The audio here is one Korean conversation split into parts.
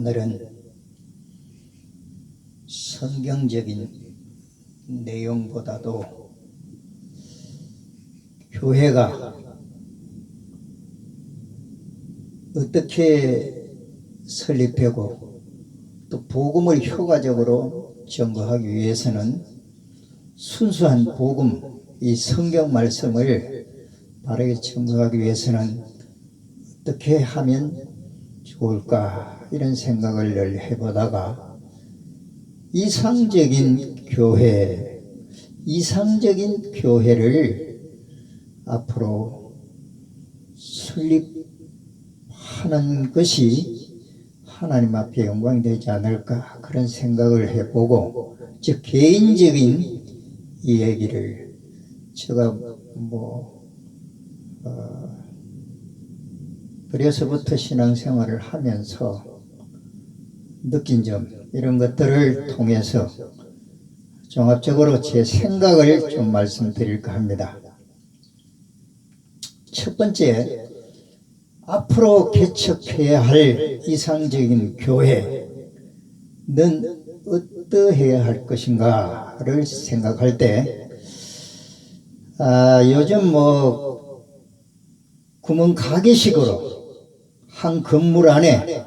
오늘은 성경적인 내용보다도 교회가 어떻게 설립되고 또 복음을 효과적으로 전거하기 위해서는 순수한 복음, 이 성경 말씀을 바르게 전거하기 위해서는 어떻게 하면 좋을까 이런 생각을 늘 해보다가 이상적인 교회를 앞으로 설립하는 것이 하나님 앞에 영광이 되지 않을까 그런 생각을 해보고, 즉 개인적인 이 얘기를 제가 그래서부터 신앙생활을 하면서 느낀 점, 이런 것들을 통해서 종합적으로 제 생각을 좀 말씀드릴까 합니다. 첫 번째, 앞으로 개척해야 할 이상적인 교회는 어떠해야 할 것인가를 생각할 때, 요즘 구멍가게식으로 한 건물 안에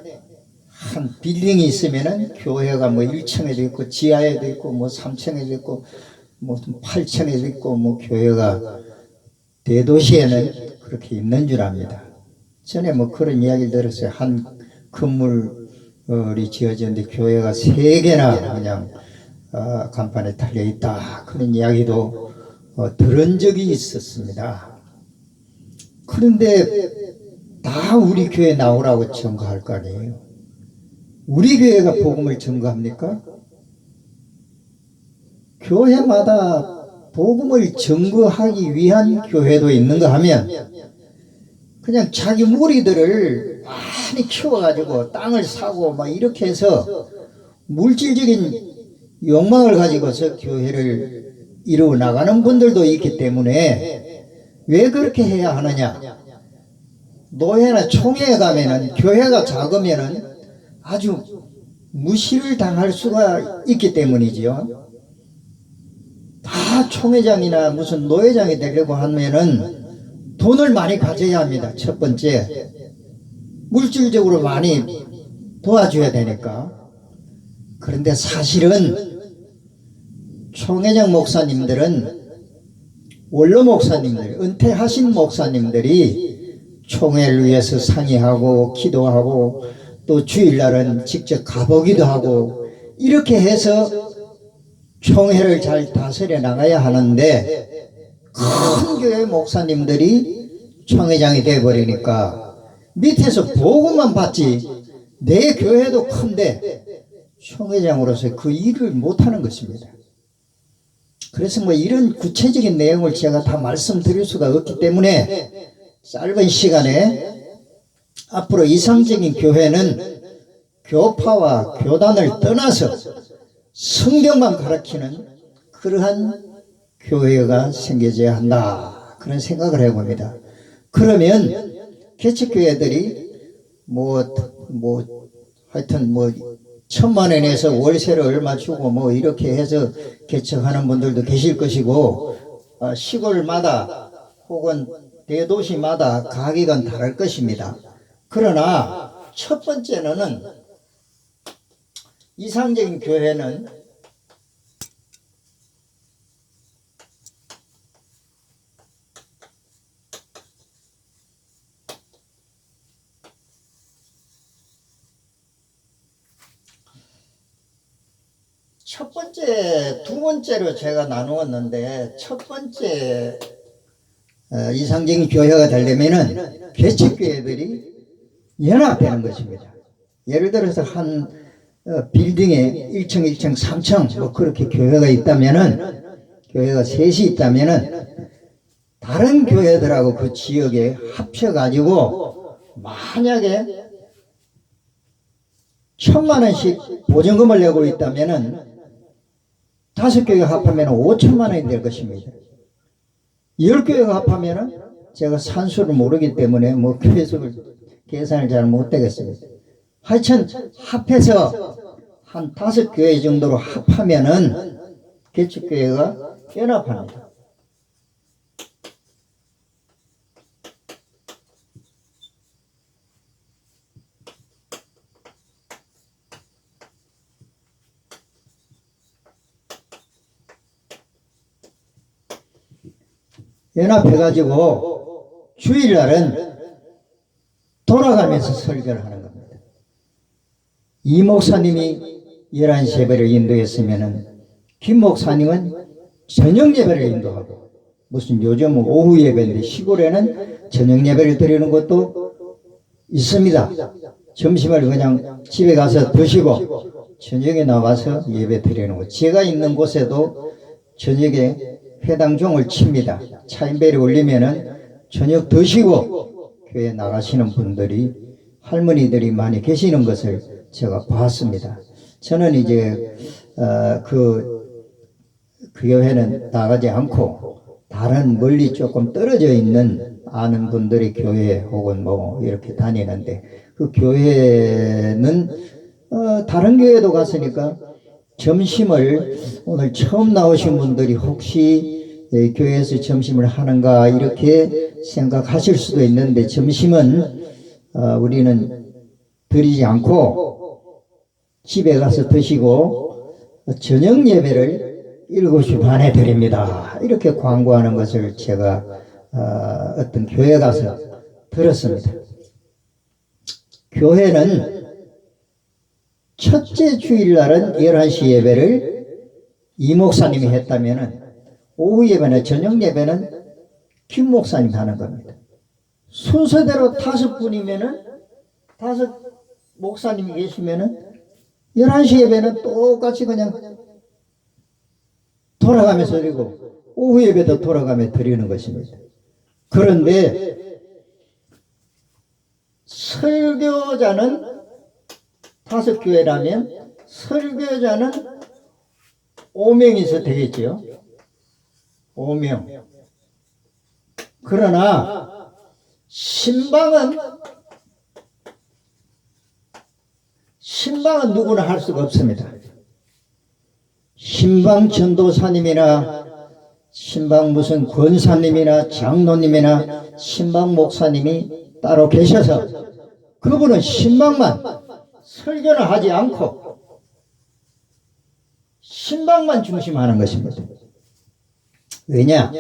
한 빌딩이 있으면은 교회가 1층에도 있고 지하에도 있고 3층에도 있고 8층에도 있고 교회가 대도시에는 그렇게 있는 줄 압니다. 전에 그런 이야기를 들었어요. 한 건물이 지어졌는데 교회가 3개나 그냥 간판에 달려 있다, 그런 이야기도 들은 적이 있었습니다. 그런데 다 우리 교회 나오라고 전거할 거 아니에요. 우리 교회가 복음을 전거합니까? 교회마다 복음을 전거하기 위한 교회도 있는가 하면 그냥 자기 무리들을 많이 키워가지고 땅을 사고 이렇게 해서 물질적인 욕망을 가지고서 교회를 이루어 나가는 분들도 있기 때문에 왜 그렇게 해야 하느냐? 노회나 총회에 가면은 교회가 작으면은 아주 무시를 당할 수가 있기 때문이지요. 다 총회장이나 무슨 노회장이 되려고 하면은 돈을 많이 가져야 합니다. 첫 번째, 물질적으로 많이 도와줘야 되니까. 그런데 사실은 총회장 목사님들은, 원로 목사님들, 은퇴하신 목사님들이 총회를 위해서 상의하고 기도하고 또 주일날은 직접 가보기도 하고 이렇게 해서 총회를 잘 다스려 나가야 하는데, 큰 교회 목사님들이 총회장이 되어버리니까 밑에서 보고만 받지 내 교회도 큰데 총회장으로서 그 일을 못하는 것입니다. 그래서 이런 구체적인 내용을 제가 다 말씀드릴 수가 없기 때문에 짧은 시간에 앞으로 이상적인 교회는 교파와 교단을 떠나서 성경만 가르치는 그러한 교회가 생겨져야 한다, 그런 생각을 해봅니다. 그러면 개척교회들이 하여튼 1,000,000원에서 월세를 얼마 주고 이렇게 해서 개척하는 분들도 계실 것이고, 시골마다 혹은 대도시마다 가격은 다를 것입니다. 그러나 첫 번째는 이상적인 교회는 첫 번째, 두 번째로 제가 나누었는데, 첫 번째 이상적인 교회가 되려면은 개척교회들이 연합되는 것입니다. 예를 들어서 한 빌딩에 1층, 1층, 3층 그렇게 교회가 있다면은, 교회가 셋이 있다면은 다른 교회들하고 그 지역에 합쳐가지고 만약에 1,000,000원씩 보증금을 내고 있다면은 5교회가 합하면 5,000,000원이 될 것입니다. 10교회가 합하면은 제가 산수를 모르기 때문에 계산을 잘 못되겠습니다. 하여튼 합해서 한 5교회 정도로 합하면은 개척교회가 연합합니다. 연합해가지고 주일날은 돌아가면서 설교를 하는 겁니다. 이 목사님이 11시 예배를 인도했으면은 김 목사님은 저녁 예배를 인도하고, 무슨 요즘은 오후 예배인데 시골에는 저녁 예배를 드리는 것도 있습니다. 점심을 그냥 집에 가서 드시고 저녁에 나와서 예배 드리는 것. 제가 있는 곳에도 저녁에 회당종을 칩니다. 차인벨이 울리면은 저녁 드시고 교회 나가시는 분들이, 할머니들이 많이 계시는 것을 제가 봤습니다. 저는 이제 그 교회는 나가지 않고 다른 멀리 조금 떨어져 있는 아는 분들이 교회 혹은 뭐 이렇게 다니는데, 그 교회는 다른 교회도 갔으니까 점심을, 오늘 처음 나오신 분들이 혹시 교회에서 점심을 하는가 이렇게 생각하실 수도 있는데, 점심은 우리는 드리지 않고 집에 가서 드시고 저녁 예배를 7시 반에 드립니다. 이렇게 광고하는 것을 제가 어떤 교회 가서 들었습니다. 교회는 첫째 주일날은 11시 예배를 이 목사님이 했다면은 오후 예배나 저녁 예배는 김 목사님이 하는 겁니다. 순서대로 5분이면은 5 목사님이 계시면은 11시 예배는 똑같이 그냥 돌아가면서 드리고, 오후 예배도 돌아가며 드리는 것입니다. 그런데 설교자는 5교회라면 설교자는 5명이서 되겠죠. 5명. 그러나 신방은 누구나 할 수가 없습니다. 신방 전도사님이나 신방 무슨 권사님이나 장로님이나 신방 목사님이 따로 계셔서 그분은 신방만, 설교는 하지 않고 신방만 중심하는 것입니다. 왜냐?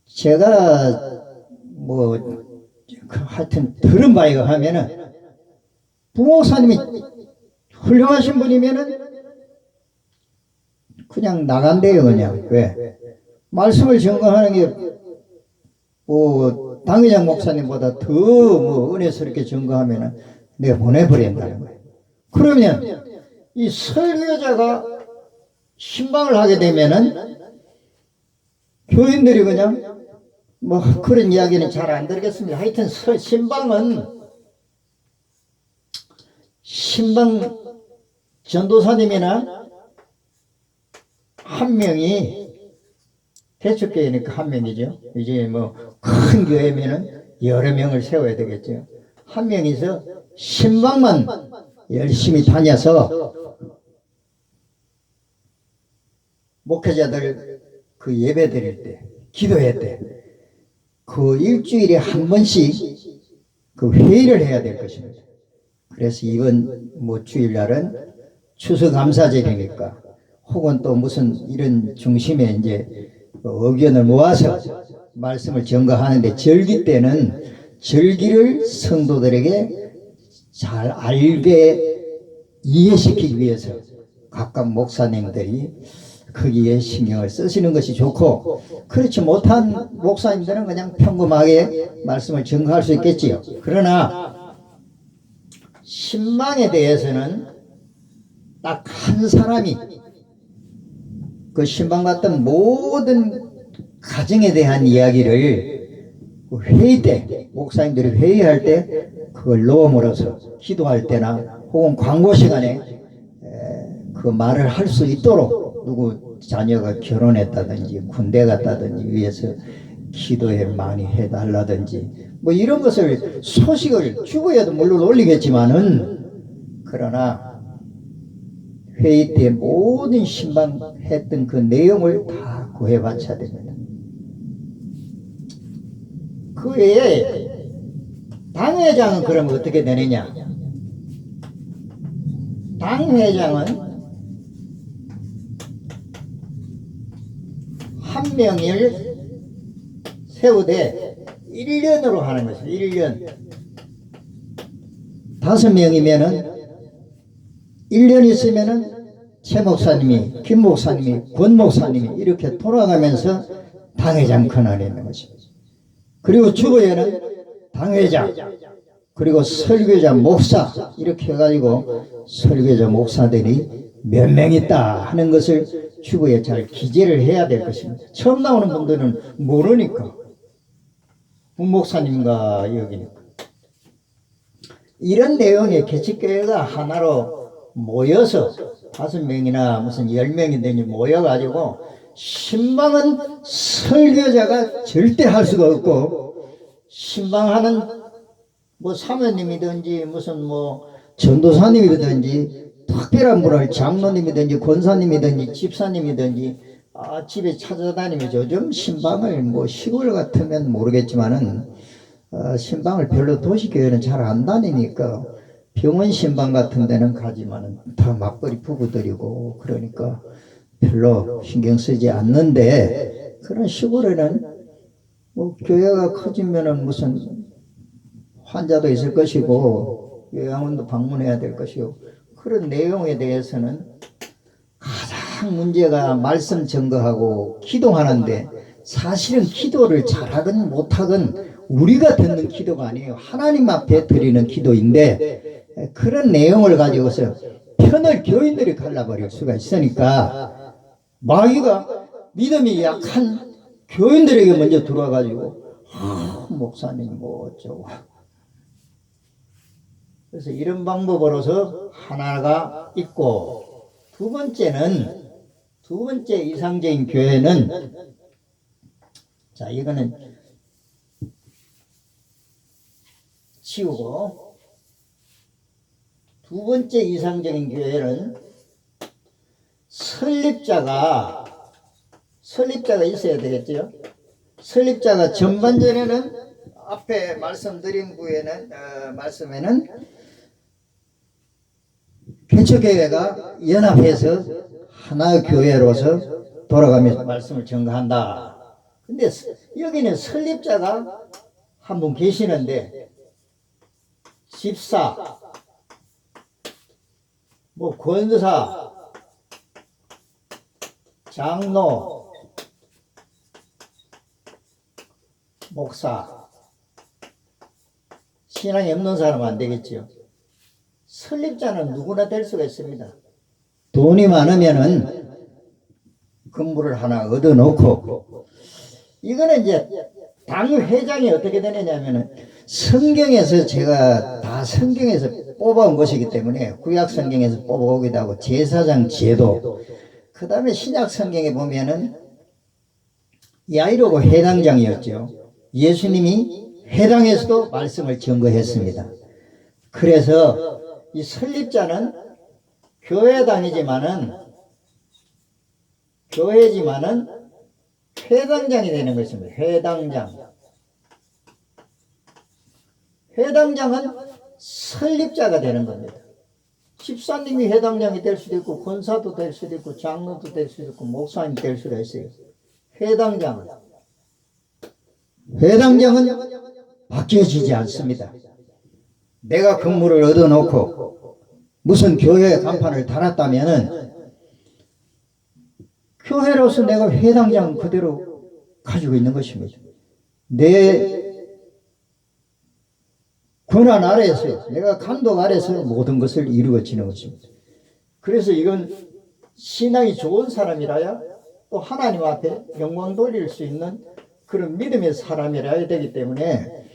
제가 하여튼 들은 바에 의하면은 부목사님이 훌륭하신 분이면은 그냥 나간대요. 그냥. 왜? 말씀을 증거하는 게 당회장 목사님보다 더 은혜스럽게 증거하면은 내가 보내버린다는 거예요. 그러면 이 설교자가 신방을 하게 되면은 교인들이 그냥 그런 이야기는 잘 안 들겠습니다. 하여튼 신방 전도사님이나 한 명이, 대축교회니까 한 명이죠. 이제 큰 교회면은 여러 명을 세워야 되겠죠. 한 명이서 신방만 열심히 다녀서 목회자들 그 예배 드릴 때, 기도회 때, 그 일주일에 한 번씩 그 회의를 해야 될 것입니다. 그래서 이번 주일날은 추수감사절이니까, 혹은 또 무슨 이런 중심에 이제 의견을 모아서 말씀을 전가하는데, 절기 때는 절기를 성도들에게 잘 알게 이해시키기 위해서 각각 목사님들이 거기에 신경을 쓰시는 것이 좋고, 그렇지 못한 목사님들은 그냥 평범하게 말씀을 전가할 수 있겠지요. 그러나 신방에 대해서는 딱 한 사람이 그 신방 같은 모든 가정에 대한 이야기를 회의 때, 목사님들이 회의할 때 그걸 넣음으로써 기도할 때나 혹은 광고 시간에 그 말을 할 수 있도록, 누구 자녀가 결혼했다든지 군대 갔다든지 위해서 기도에 많이 해달라든지 뭐 이런 것을 소식을 주부에도 물론 올리겠지만은 그러나 회의 때 모든 신방했던 그 내용을 다 구해바쳐야 됩니다. 그 외에 당회장은 그럼 어떻게 되느냐? 당회장은 한 명을 세우되 1년으로 하는 것이죠. 1년. 5명이면은 1년 있으면은 최 목사님이, 김 목사님이, 권 목사님이 이렇게 돌아가면서 당회장 권한이 있는 것입니다. 그리고 주보에는 당회장, 그리고 설교자, 목사 이렇게 해가지고 설교자, 목사들이 몇 명 있다 하는 것을 주보에 잘 기재를 해야 될 것입니다. 처음 나오는 분들은 모르니까 북목사님과 여기니까 이런 내용의 개척교회가 하나로 모여서 5명이나 무슨 10명이든지 모여가지고 신방은 설교자가 절대 할 수가 없고 신방하는 뭐 사모님이든지 무슨 뭐 전도사님이든지 특별한 분을 장로님이든지 권사님이든지 집사님이든지 집에 찾아다니면서 요즘 신방을 뭐 시골 같으면 모르겠지만은 신방을 별로 도시교회는 잘 안 다니니까 병원 신방 같은 데는 가지만은 다 맞벌이 부부들이고 그러니까 별로 신경 쓰지 않는데 그런 시골에는 뭐 교회가 커지면은 무슨 환자도 있을 것이고 요양원도 방문해야 될 것이고 그런 내용에 대해서는 가장 문제가 말씀 증거하고 기도하는데 사실은 기도를 잘하건 못하건 우리가 듣는 기도가 아니에요. 하나님 앞에 드리는 기도인데 그런 내용을 가지고서 편을 교인들이 갈라버릴 수가 있으니까 마귀가 믿음이 약한 교인들에게 먼저 들어와가지고 목사님 뭐 어쩌고 그래서 이런 방법으로서 하나가 있고 두 번째 이상적인 교회는 자 이거는 치우고 두 번째 이상적인 교회는 설립자가 있어야 되겠죠. 설립자가 전반전에는 앞에 말씀드린 말씀에는 개척교회가 연합해서 하나의 교회로서 돌아가면서 말씀을 전가한다. 근데 여기는 설립자가 한 분 계시는데 집사, 뭐 권사, 장로, 목사 신앙이 없는 사람은 안 되겠죠. 설립자는 누구나 될 수가 있습니다. 돈이 많으면은 건물을 하나 얻어놓고 이거는 이제 당회장이 어떻게 되느냐면은 성경에서 제가 다 성경에서 뽑아온 것이기 때문에 구약 성경에서 뽑아오기도 하고 제사장 제도 그 다음에 신약 성경에 보면은 야이로고 회당장이었죠. 예수님이 회당에서도 말씀을 증거했습니다. 그래서 이 설립자는 교회지만은 회당장이 되는 것입니다. 회당장은 설립자가 되는 겁니다. 집사님이 회당장이 될 수도 있고 권사도 될 수도 있고 장로도 될 수도 있고 목사님 될 수가 있어요. 회당장은 바뀌어지지 않습니다. 내가 건물을 얻어놓고 무슨 교회 간판을 달았다면은 교회로서 내가 회당장 그대로 가지고 있는 것입니다. 내 권한 아래에서 내가 감독 아래에서 모든 것을 이루어지는 것입니다. 그래서 이건 신앙이 좋은 사람이라야 또 하나님 앞에 영광 돌릴 수 있는 그런 믿음의 사람이라야 되기 때문에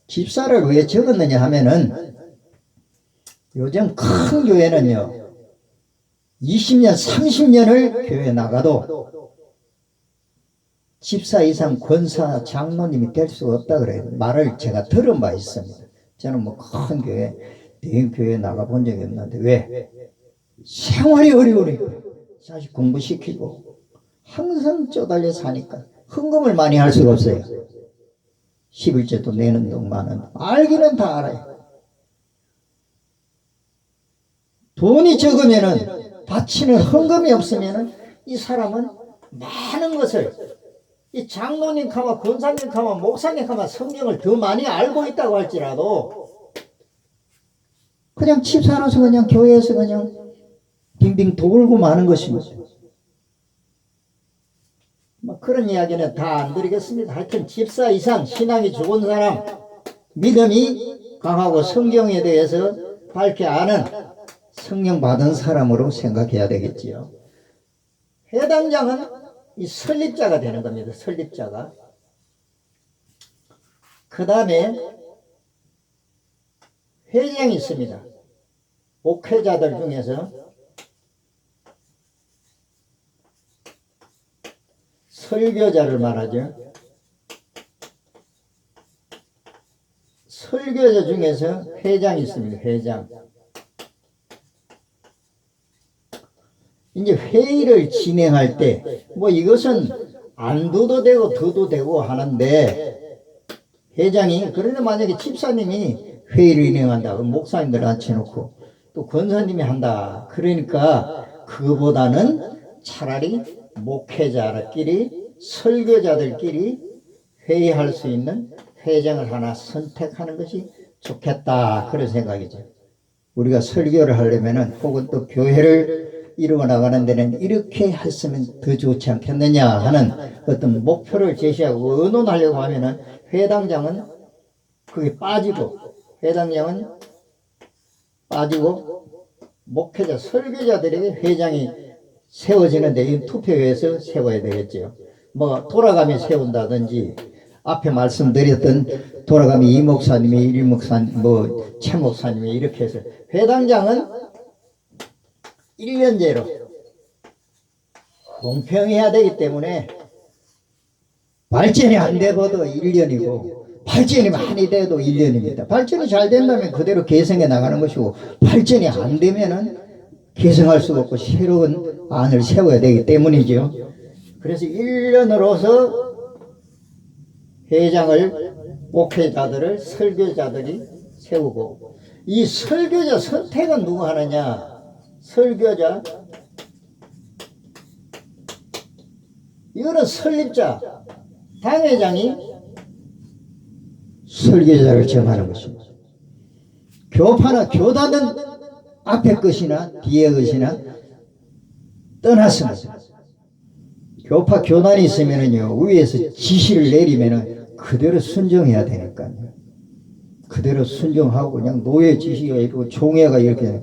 집사를 왜 적었느냐 하면은 요즘 큰 교회는요 20년 30년을 교회 나가도 집사 이상 권사 장로님이 될 수가 없다 그래요. 말을 제가 들은 바 있습니다. 저는 뭐 큰 교회, 대형 교회 나가본 적이 없는데 왜? 생활이 어려우니까 자식 공부시키고 항상 쪼달려 사니까 헌금을 많이 할 수가 없어요. 11조도 내는 동안은 알기는 다 알아요. 돈이 적으면은 바치는 헌금이 없으면은 이 사람은 많은 것을 이 장로님 가마 권사님 가마 목사님 가마 성경을 더 많이 알고 있다고 할지라도 그냥 집 사놔서 그냥 교회에서 그냥 빙빙 돌고 마는 것입니다. 뭐 그런 이야기는 다 안 드리겠습니다. 하여튼 집사 이상 신앙이 좋은 사람, 믿음이 강하고 성경에 대해서 밝게 아는 성령 받은 사람으로 생각해야 되겠지요. 회당장은 이 설립자가 되는 겁니다. 설립자가. 그 다음에 회장이 있습니다. 목회자들 중에서 설교자를 말하죠. 설교자 중에서 회장이 있습니다. 회장. 이제 회의를 진행할 때 뭐 이것은 안 둬도 되고 둬도 되고 하는데 회장이 그런데 만약에 집사님이 회의를 진행한다 그럼 목사님들 앉혀놓고 또 권사님이 한다 그러니까 그거보다는 차라리 목회자들끼리 설교자들끼리 회의할 수 있는 회장을 하나 선택하는 것이 좋겠다 그런 생각이죠. 우리가 설교를 하려면은 혹은 또 교회를 이루어 나가는 데는 이렇게 했으면 더 좋지 않겠느냐 하는 어떤 목표를 제시하고 의논하려고 하면은 회당장은 그게 빠지고 회당장은 빠지고 목회자 설교자들에게 회장이 세워지는데 이 투표에서 세워야 되겠죠. 뭐 돌아가며 세운다든지 앞에 말씀드렸던 돌아가며 이 목사님이 일 목사님 뭐 최 목사님이 이렇게 해서 회당장은 1년제로 공평해야 되기 때문에 발전이 안 돼봐도 1년이고 발전이 많이 돼도 1년입니다. 발전이 잘 된다면 그대로 개성해 나가는 것이고 발전이 안 되면은 개성할 수가 없고 새로운 안을 세워야 되기 때문이죠. 그래서 1년으로서 회장을 목회자들을 설교자들이 세우고 이 설교자 선택은 누가 하느냐? 설교자 이거는 설립자 당회장이 설교자를 정하는 것입니다. 교파나 교단은 앞에 것이나 뒤에 것이나 떠났습니다. 교파 교단이 있으면은요 위에서 지시를 내리면은 그대로 순종해야 되니까요. 그대로 순종하고 그냥 노예 지시가 있고 총회가 이렇게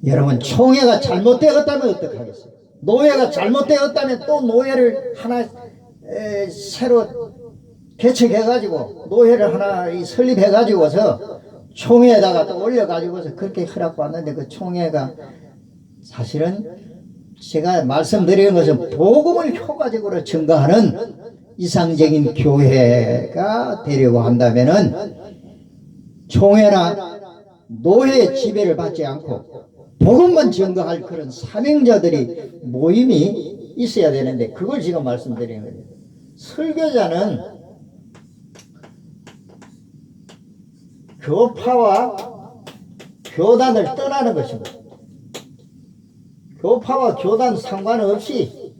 여러분 총회가 잘못되었다면 어떡하겠어요? 노예가 잘못되었다면 또 노예를 하나 새로 개척해가지고 노예를 하나 설립해가지고서 총회에다가 또 올려가지고서 그렇게 허락받는데 그 총회가 사실은 제가 말씀드리는 것은 복음을 효과적으로 증거하는 이상적인 교회가 되려고 한다면은 총회나 노예의 지배를 받지 않고 복음만 증거할 그런 사명자들이 모임이 있어야 되는데 그걸 지금 말씀드리는 거예요. 설교자는 교파와 교단을 떠나는 것입니다. 교파와 교단 상관없이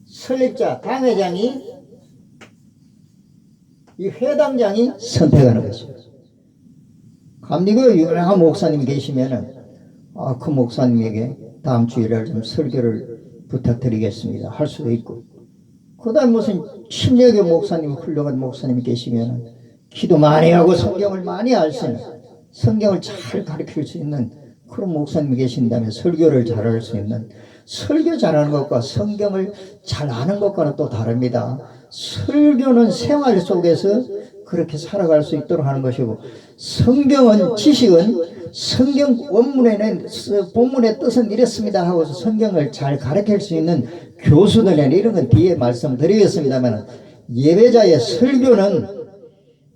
설립자, 당회장이 이 회당장이 선택하는 것입니다. 감리교회 유명한 목사님 계시면은 그 목사님에게 다음 주일날 좀 설교를 부탁드리겠습니다 할 수도 있고 그 다음 무슨 침례교 목사님 훌륭한 목사님이 계시면은 기도 많이 하고 성경을 많이 알 수 있는 성경을 잘 가르칠 수 있는 그런 목사님이 계신다면 설교를 잘할 수 있는 설교 잘하는 것과 성경을 잘 아는 것과는 또 다릅니다. 설교는 생활 속에서 그렇게 살아갈 수 있도록 하는 것이고 성경은 지식은 성경 원문에는 본문의 뜻은 이렇습니다 하고서 성경을 잘 가르칠 수 있는 교수들은 이런 건 뒤에 말씀드리겠습니다만, 예배자의 설교는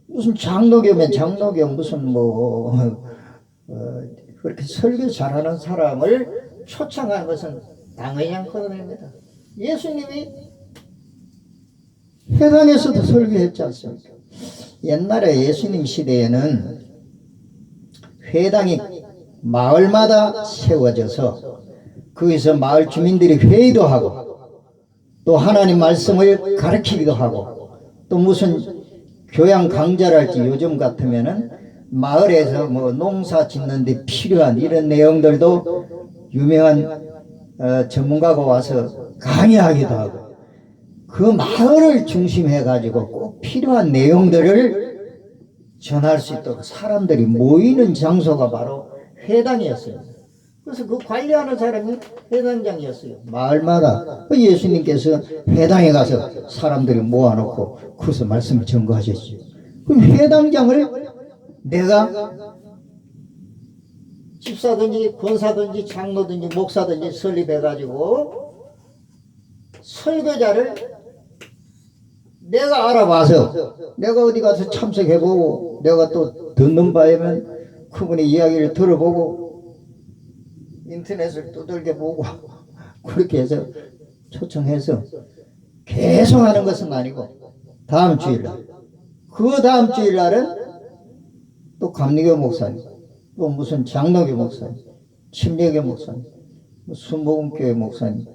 무슨 장로교면 장로교 무슨 그렇게 설교 잘하는 사람을 초청하는 것은 당연히 않거든요. 예수님이 회당에서도 설교했지 않습니까? 옛날에 예수님 시대에는 회당이 마을마다 세워져서 거기서 마을 주민들이 회의도 하고 또 하나님 말씀을 가르치기도 하고 또 무슨 교양 강좌랄지 요즘 같으면은 마을에서 농사 짓는 데 필요한 이런 내용들도 유명한 전문가가 와서 강의하기도 하고, 그 마을을 중심해 가지고 꼭 필요한 내용들을 전할 수 있도록 사람들이 모이는 장소가 바로 회당이었어요. 그래서 그 관리하는 사람이 회당장이었어요. 마을마다 예수님께서 회당에 가서 사람들이 모아놓고 거기서 말씀을 전거하셨어요. 그 회당장을 내가 집사든지 권사든지 장로든지 목사든지 설립해가지고 설교자를 내가 알아봐서 내가 어디 가서 참석해보고 내가 또 듣는 바에는 그분의 이야기를 들어보고 인터넷을 두들겨보고 그렇게 해서 초청해서 계속 하는 것은 아니고 다음 주일날, 그 다음 주일날은 또 감리교 목사님, 또 무슨 장로교 목사님, 침례교 목사님, 순복음교회 목사님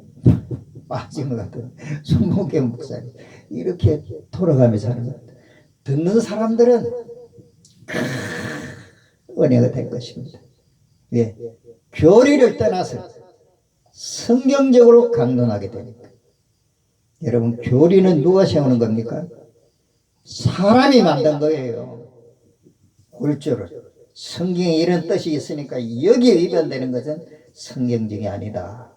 빠진 것 같아요. 순복음교회 목사님 이렇게 돌아가면서 하는 것 같아요. 듣는 사람들은 은혜가 될 것입니다. 예, 교리를 떠나서 성경적으로 강론하게 되니까. 여러분, 교리는 누가 세우는 겁니까? 사람이 만든 거예요. 옳조를. 성경에 이런 뜻이 있으니까 여기에 위반되는 것은 성경적이 아니다.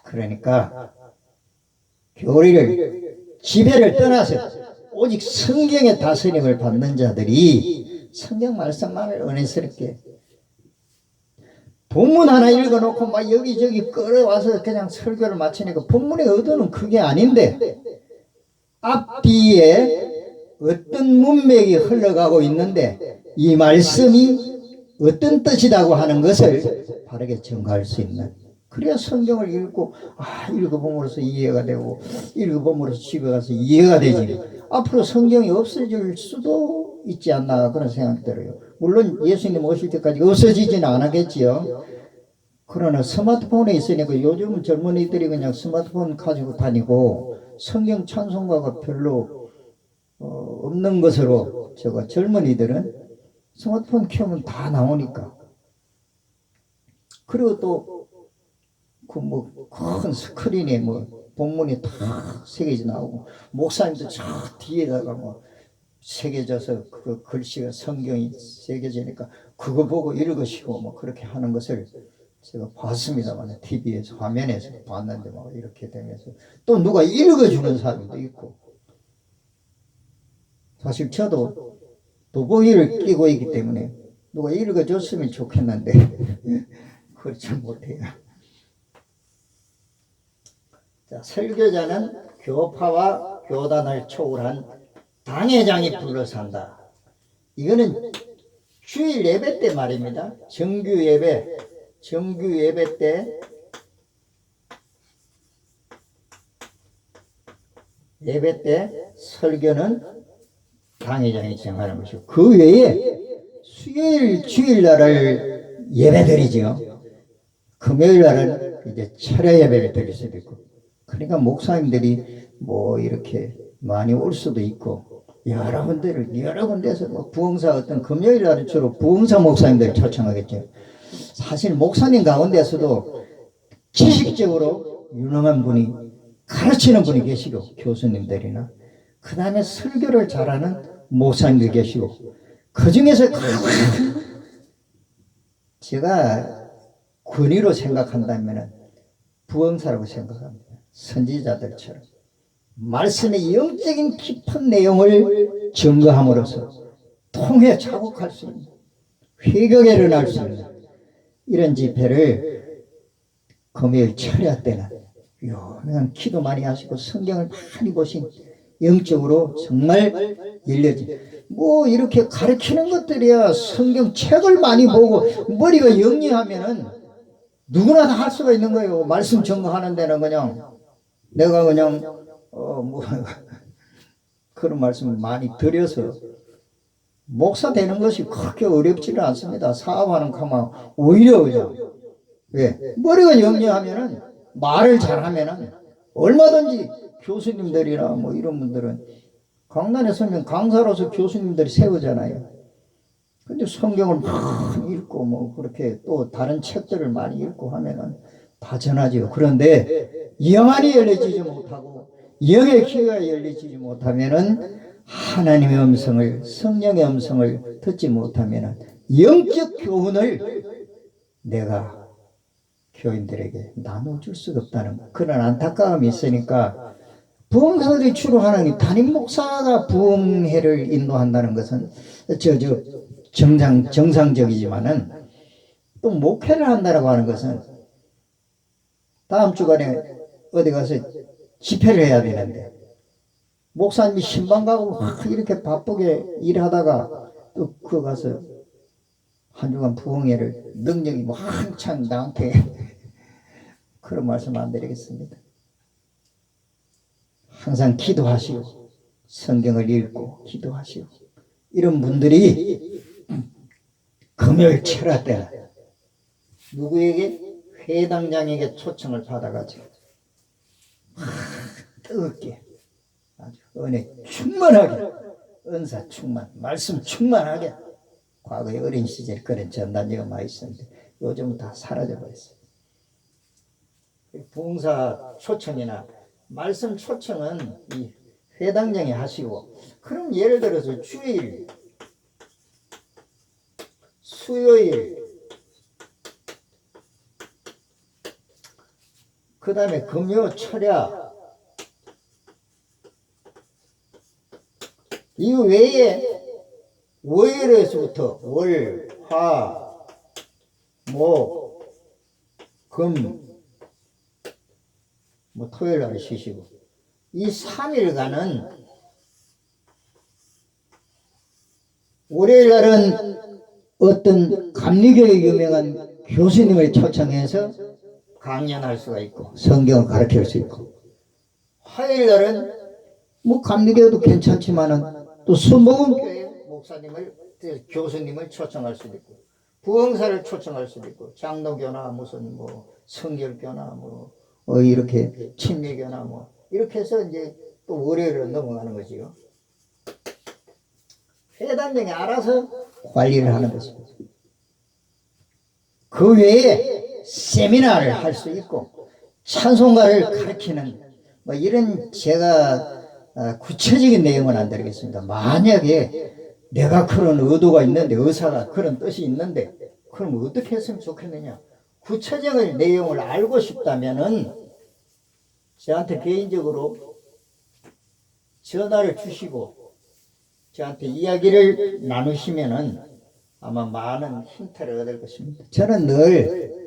그러니까 교리를, 지배를 떠나서 오직 성경의 다스림을 받는 자들이 성경 말씀만을 은혜스럽게 본문 하나 읽어놓고 막 여기저기 끌어와서 그냥 설교를 마치니까 본문의 의도는 그게 아닌데 앞뒤에 어떤 문맥이 흘러가고 있는데 이 말씀이 어떤 뜻이라고 하는 것을 바르게 전가할 수 있는, 그래야 성경을 읽고 읽어봄으로써 이해가 되고 읽어봄으로써 집에 가서 이해가 되지. 앞으로 성경이 없어질 수도 있지 않나 그런 생각이 들어요. 물론 예수님 오실 때까지 없어지지는 않았겠지요. 그러나 스마트폰에 있으니까 요즘 젊은이들이 그냥 스마트폰 가지고 다니고 성경 찬송가가 별로 없는 것으로 젊은이들은 스마트폰 켜면 다 나오니까. 그리고 또 그 큰 스크린에 본문이 다 새겨져 나오고 목사님도 저 뒤에다가 새겨져서 그 글씨가 성경이 새겨지니까 그거 보고 읽으시고 그렇게 하는 것을 제가 봤습니다만 TV에서 화면에서 봤는데 이렇게 되면서 또 누가 읽어주는 사람도 있고, 사실 저도 도보기를 끼고 있기 때문에 누가 읽어줬으면 좋겠는데 그렇지 못해요. 자, 설교자는 교파와 교단을 초월한 당회장이 불러서 한다. 이거는 주일 예배 때 말입니다. 정규 예배 때 설교는 당회장이 정하는 것이고, 그 외에 수요일 주일날을 예배드리죠. 금요일날은 이제 철야 예배를 드릴 수도 있고, 그러니까 목사님들이 이렇게 많이 올 수도 있고, 여러 군데서 부흥사 어떤 금요일날은 주로 부흥사 목사님들을 초청하겠죠. 사실 목사님 가운데서도 지식적으로 유능한 분이, 가르치는 분이 계시고 교수님들이나 그 다음에 설교를 잘하는 목사님들 계시고, 그 중에서 제가 권위로 생각한다면 부흥사라고 생각합니다. 선지자들처럼 말씀의 영적인 깊은 내용을 증거함으로써 통해 자국할 수 있는, 회개가 일어날 수 있는 이런 집회를 금요일 철야 때는 그냥 기도 많이 하시고 성경을 많이 보신 영적으로 정말 열려진 뭐 이렇게 가르치는 것들이야 성경책을 많이 보고 머리가 영리하면은 누구나 다 할 수가 있는 거예요. 말씀 전공하는 데는 그냥 내가 그냥 뭐 그런 말씀 많이 드려서 목사 되는 것이 그렇게 어렵지는 않습니다. 사업하는 가만 오히려 그냥 왜 머리가 영리하면은 말을 잘하면은 얼마든지 교수님들이나 뭐 이런 분들은 강단에 서면 강사로서 교수님들이 세우잖아요. 근데 성경을 많이 읽고 뭐 그렇게 또 다른 책들을 많이 읽고 하면은 다 전하지요. 그런데 영안이 열려지지 못하고 영의 귀가 열리지 못하면은 하나님의 음성을 성령의 음성을 듣지 못하면은 영적 교훈을 내가 교인들에게 나눠줄 수가 없다는 그런 안타까움이 있으니까 부흥사들이 주로 하는 담임 목사가 부흥회를 인도한다는 것은 정상적이지만은 또 목회를 한다라고 하는 것은 다음 주간에 어디 가서 집회를 해야 되는데 목사님이 신방 가고 막 이렇게 바쁘게 일하다가 또 그 가서 한 주간 부흥회를 능력이 뭐 한창 나한테 그런 말씀 안 드리겠습니다. 항상 기도하시오. 성경을 읽고 기도하시오. 이런 분들이 금요일 철야 때 누구에게? 회당장에게 초청을 받아가지고 뜨겁게 아주 은혜 충만하게 은사 충만 말씀 충만하게 과거에 어린 시절 그런 전단지가 많이 있었는데 요즘은 다 사라져버렸어요. 부흥사 초청이나 말씀 초청은 이 회당장이 하시고 그럼 예를 들어서 주일 수요일 그 다음에 금요 철야 이 외에 월요일에서부터 월, 화, 목, 금, 뭐 토요일 날에 쉬시고 이 3일간은 월요일 날은 어떤 감리교의 유명한 교수님을 초청해서 강연할 수가 있고 성경을 가르칠 수 있고 화요일 날은 뭐 감리교도 괜찮지만은 또 수목원교회 목사님을 교수님을 초청할 수도 있고 부흥사를 초청할 수도 있고 장로교나 무슨 뭐 성결교나 뭐 이렇게 침례교나 뭐 이렇게 해서 이제 또 월요일로 넘어가는 거지요. 회당장이 알아서 관리를 하는 것입니다. 그 외에 세미나를 할 수 있고 찬송가를 가르치는 뭐 이런 제가 구체적인 내용은 안 드리겠습니다. 만약에 내가 그런 의도가 있는데 의사가 그런 뜻이 있는데 그럼 어떻게 했으면 좋겠느냐 구체적인 내용을 알고 싶다면은 저한테 개인적으로 전화를 주시고 저한테 이야기를 나누시면은 아마 많은 힌트를 얻을 것입니다. 저는 늘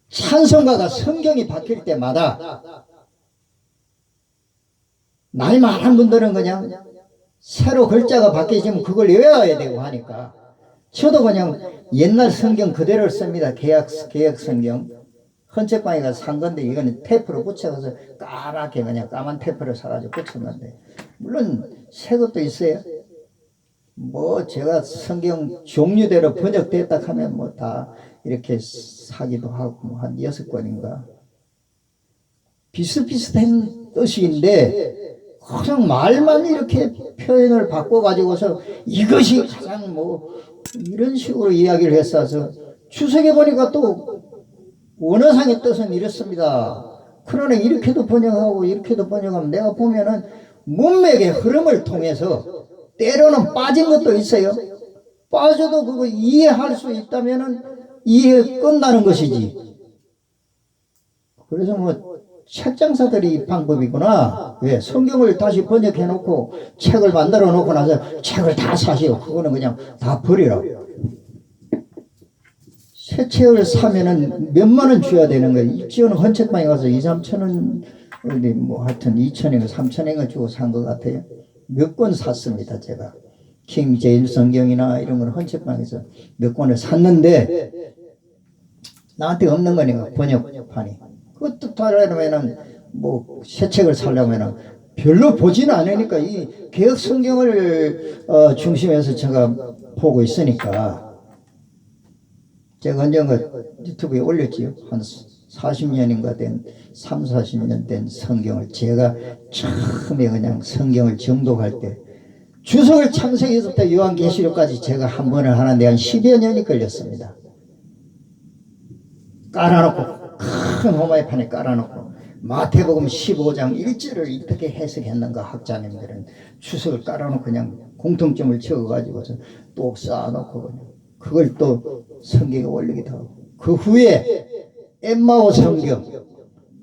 찬송가가 성경이 바뀔 때마다 나이 많은 분들은 그냥 새로 글자가 바뀌시면 그걸 외워야 되고 하니까 저도 그냥 옛날 성경 그대로 씁니다. 개역 성경. 헌책방에 가서 산 건데 이거는 테이프로 붙여서 까맣게 그냥 까만 테이프를 사가지고 붙였는데 물론 새 것도 있어요. 뭐 제가 성경 종류대로 번역됐다 하면 뭐 다 이렇게 사기도 하고 뭐 한 6권인가 비슷비슷한 뜻인데 그냥 말만 이렇게 표현을 바꿔가지고서 이것이 가장 뭐 이런 식으로 이야기를 했어서 주석에 보니까 또 원어상의 뜻은 이렇습니다. 그러나 이렇게도 번역하고 이렇게도 번역하면 내가 보면은 문맥의 흐름을 통해서 때로는 빠진 것도 있어요. 빠져도 그거 이해할 수 있다면은 이해 끝나는 것이지. 그래서 뭐 책장사들이 이 방법이구나. 왜 성경을 다시 번역해 놓고 책을 만들어 놓고 나서 책을 다 사시오. 그거는 그냥 다 버리라고. 새 책을 사면은 몇만 원 줘야 되는 거예요. 입지어는 헌책방에 가서 2, 3천 원, 어디 뭐 하여튼 2천엔가 3천엔가 주고 산 것 같아요. 몇 권 샀습니다, 제가. 킹 제임스 성경이나 이런 걸 헌책방에서 몇 권을 샀는데, 나한테 없는 거니까, 번역판이. 그것도 따르면은, 뭐, 새 책을 사려면은, 별로 보지는 않으니까, 이 개혁 성경을, 중심해서 제가 보고 있으니까, 제가 언젠가 유튜브에 올렸지요. 한 40년인가 된, 3, 40년 된 성경을 제가 처음에 그냥 성경을 정독할 때, 주석을 창세기에서부터 요한계시록까지 제가 한 번을 하는데 한 10여 년이 걸렸습니다. 깔아놓고, 큰 호마이판에 깔아놓고, 마태복음 15장 1절을 어떻게 해석했는가 학자님들은 주석을 깔아놓고 그냥 공통점을 적어가지고 또 쌓아놓고 그냥 그걸 또 성경에 올리기도 하고, 그 후에 엠마오 성경,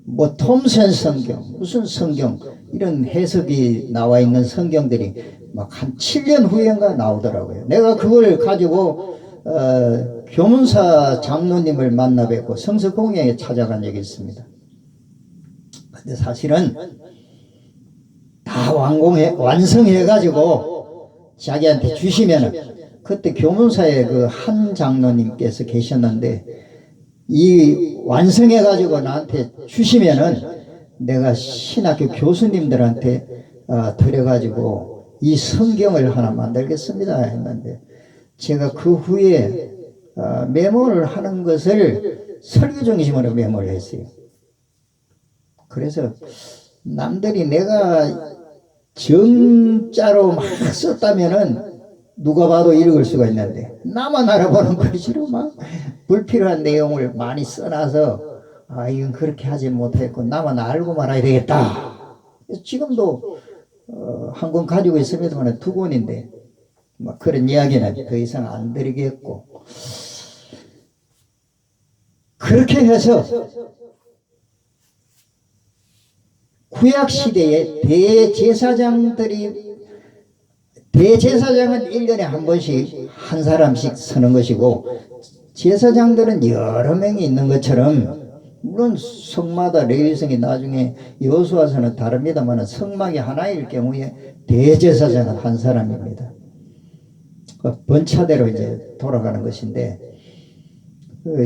뭐 톰슨 성경, 무슨 성경, 이런 해석이 나와 있는 성경들이 막 한 7년 후인가 나오더라고요. 내가 그걸 가지고 교문사 장로님을 만나 뵙고 성서공회에 찾아간 적이 있습니다. 근데 사실은 다 완성해가지고 자기한테 주시면은, 그때 교문사에 그 한 장로님께서 계셨는데, 이 완성해가지고 나한테 주시면은 내가 신학교 교수님들한테 드려가지고 이 성경을 하나 만들겠습니다 했는데, 제가 그 후에 메모를 하는 것을 설교 중심으로 메모를 했어요. 그래서 남들이 내가 정자로 막 썼다면은 누가 봐도 읽을 수가 있는데, 나만 알아보는 글씨로 막 불필요한 내용을 많이 써놔서, 이건 그렇게 하지 못했고 나만 알고 말아야 되겠다. 지금도 한 권 가지고 있습니다만 2권인데 막 그런 이야기는 더 이상 안 드리겠고, 그렇게 해서 구약시대에 대제사장은 1년에 한 번씩 한 사람씩 서는 것이고, 제사장들은 여러 명이 있는 것처럼, 물론 성마다 레위성이 나중에 여호수아서는 다릅니다만 성막이 하나일 경우에 대제사장은 한 사람입니다. 번차대로 이제 돌아가는 것인데,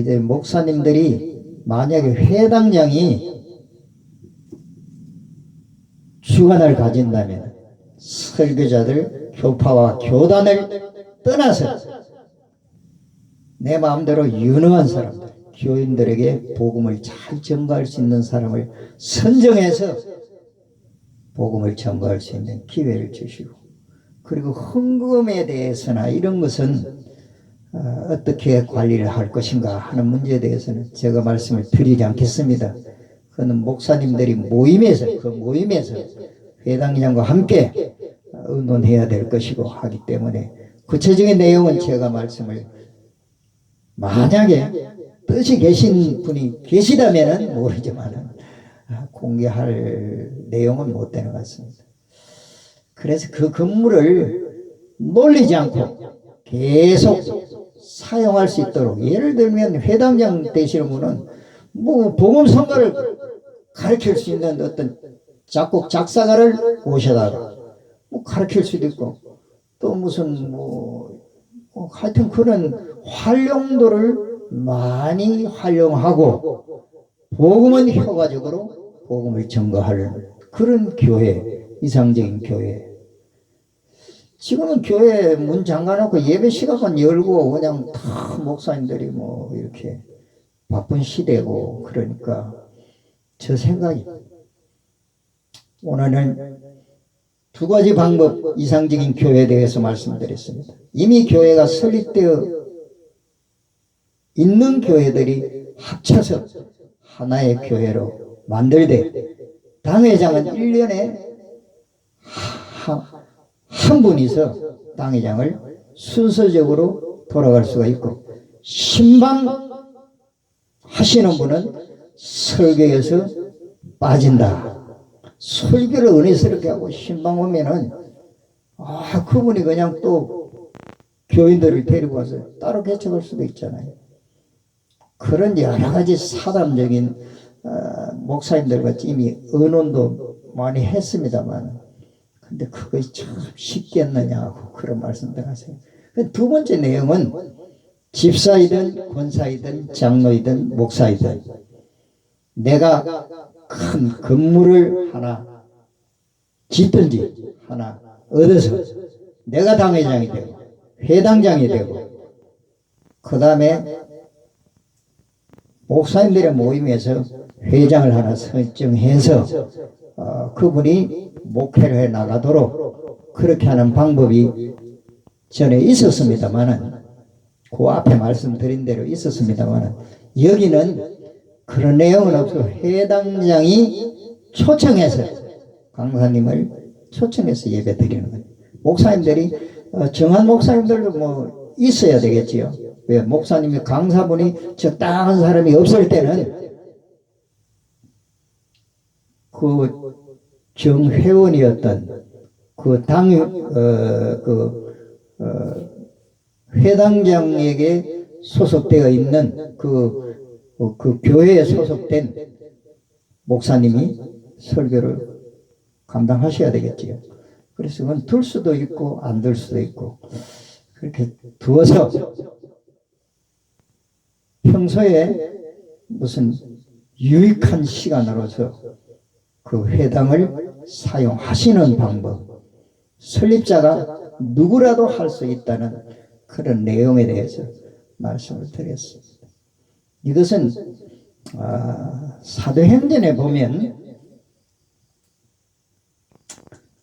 이제 목사님들이 만약에 회당장이 주관을 가진다면 설교자들, 교파와 교단을 떠나서 내 마음대로 유능한 사람들, 교인들에게 복음을 잘 전가할 수 있는 사람을 선정해서 복음을 전가할 수 있는 기회를 주시고, 그리고 헌금에 대해서나 이런 것은 어떻게 관리를 할 것인가 하는 문제에 대해서는 제가 말씀을 드리지 않겠습니다. 그는 목사님들이 모임에서, 그 모임에서 회당장과 함께 의논해야 될 것이고 하기 때문에, 구체적인 내용은 제가 말씀을, 만약에 뜻이 계신 분이 계시다면 모르지만 공개할 내용은 못 되는 것 같습니다. 그래서 그 건물을 놀리지 않고 계속 사용할 수 있도록, 예를 들면 회당장 되시는 분은 뭐 복음 선가를 가르칠 수 있는 어떤 작곡 작사가를 모셔다가 뭐 가르칠 수도 있고, 또 무슨 하여튼 그런 활용도를 많이 활용하고 복음은 효과적으로 복음을 전가하는 그런 교회, 이상적인 교회. 지금은 교회 문 잠가놓고 예배 시간만 열고 그냥 다 목사님들이 뭐 이렇게 바쁜 시대고, 그러니까 저 생각이, 오늘은 2가지 방법, 이상적인 교회에 대해서 말씀드렸습니다. 이미 교회가 설립되어 있는 교회들이 합쳐서 하나의 교회로 만들되, 당회장은 1년에 한 분이서 당회장을 순서적으로 돌아갈 수가 있고, 신방 하시는 분은 설교에서 빠진다. 설교를 은혜스럽게 하고 신방 오면은 그분이 그냥 또 교인들을 데리고 와서 따로 개척할 수도 있잖아요. 그런 여러 가지 사담적인 목사님들과 이미 의논도 많이 했습니다만, 근데 그것이 참 쉽겠느냐고 그런 말씀들 하세요. 두 번째 내용은 집사이든 권사이든 장로이든 목사이든 내가 큰 건물을 하나 짓든지 하나 얻어서 내가 당회장이 되고 회당장이 되고 그 다음에 목사님들의 모임에서 회장을 하나 설정해서 그분이 목회를 해 나가도록 그렇게 하는 방법이 전에 있었습니다만은, 그 앞에 말씀드린 대로 있었습니다만은, 여기는 그런 내용은 없고 회당장이 초청해서 강사님을 초청해서 예배 드리는 거예요. 목사님들이 정한 목사님들도 뭐 있어야 되겠지요. 왜? 목사님이 강사분이 적당한 사람이 없을 때는 그 정회원이었던 그 회당장에게 소속되어 있는 그 교회에 소속된 목사님이 설교를 감당하셔야 되겠지요. 그래서 그건 들 수도 있고 안 들 수도 있고 그렇게 두어서 평소에 무슨 유익한 시간으로서 그 회당을 사용하시는 방법, 설립자가 누구라도 할 수 있다는 그런 내용에 대해서 말씀을 드렸습니다. 이것은 사도행전에 보면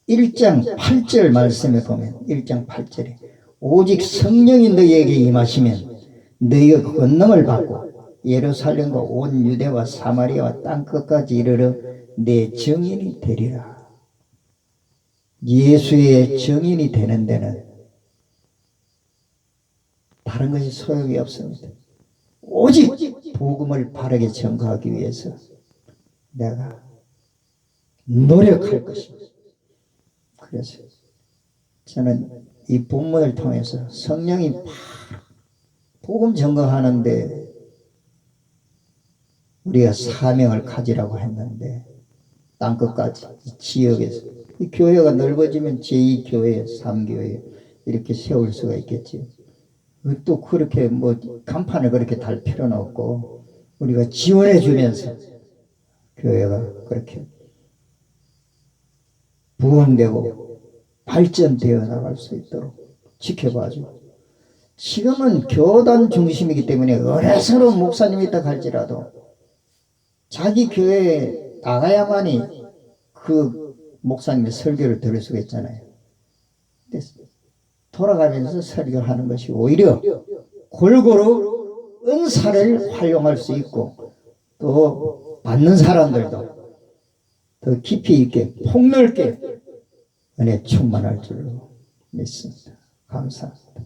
1장 8절 말씀에 보면 1장 8절에 오직 성령이 너희에게 임하시면 너희가 권능을 받고 예루살렘과 온 유대와 사마리아와 땅끝까지 이르러 내 증인이 되리라. 예수의 증인이 되는 데는 다른 것이 소용이 없습니다. 오직 복음을 바르게 전가하기 위해서 내가 노력할 것입니다. 그래서 저는 이 본문을 통해서 성령이 복음 전가하는데 우리가 사명을 가지라고 했는데 땅끝까지 지역에서 이 교회가 넓어지면 제2교회, 3교회 이렇게 세울 수가 있겠지. 또 그렇게 뭐 간판을 그렇게 달 필요는 없고 우리가 지원해 주면서 교회가 그렇게 부흥되고 발전되어 나갈 수 있도록 지켜봐주고, 지금은 교단 중심이기 때문에 어려서로 목사님이 있다 할지라도 자기 교회에 나가야만이 그 목사님의 설교를 들을 수가 있잖아요. 돌아가면서 설교하는 것이 오히려 골고루 은사를 활용할 수 있고 또 받는 사람들도 더 깊이 있게 폭넓게 은혜 충만할 줄로 믿습니다. 감사합니다.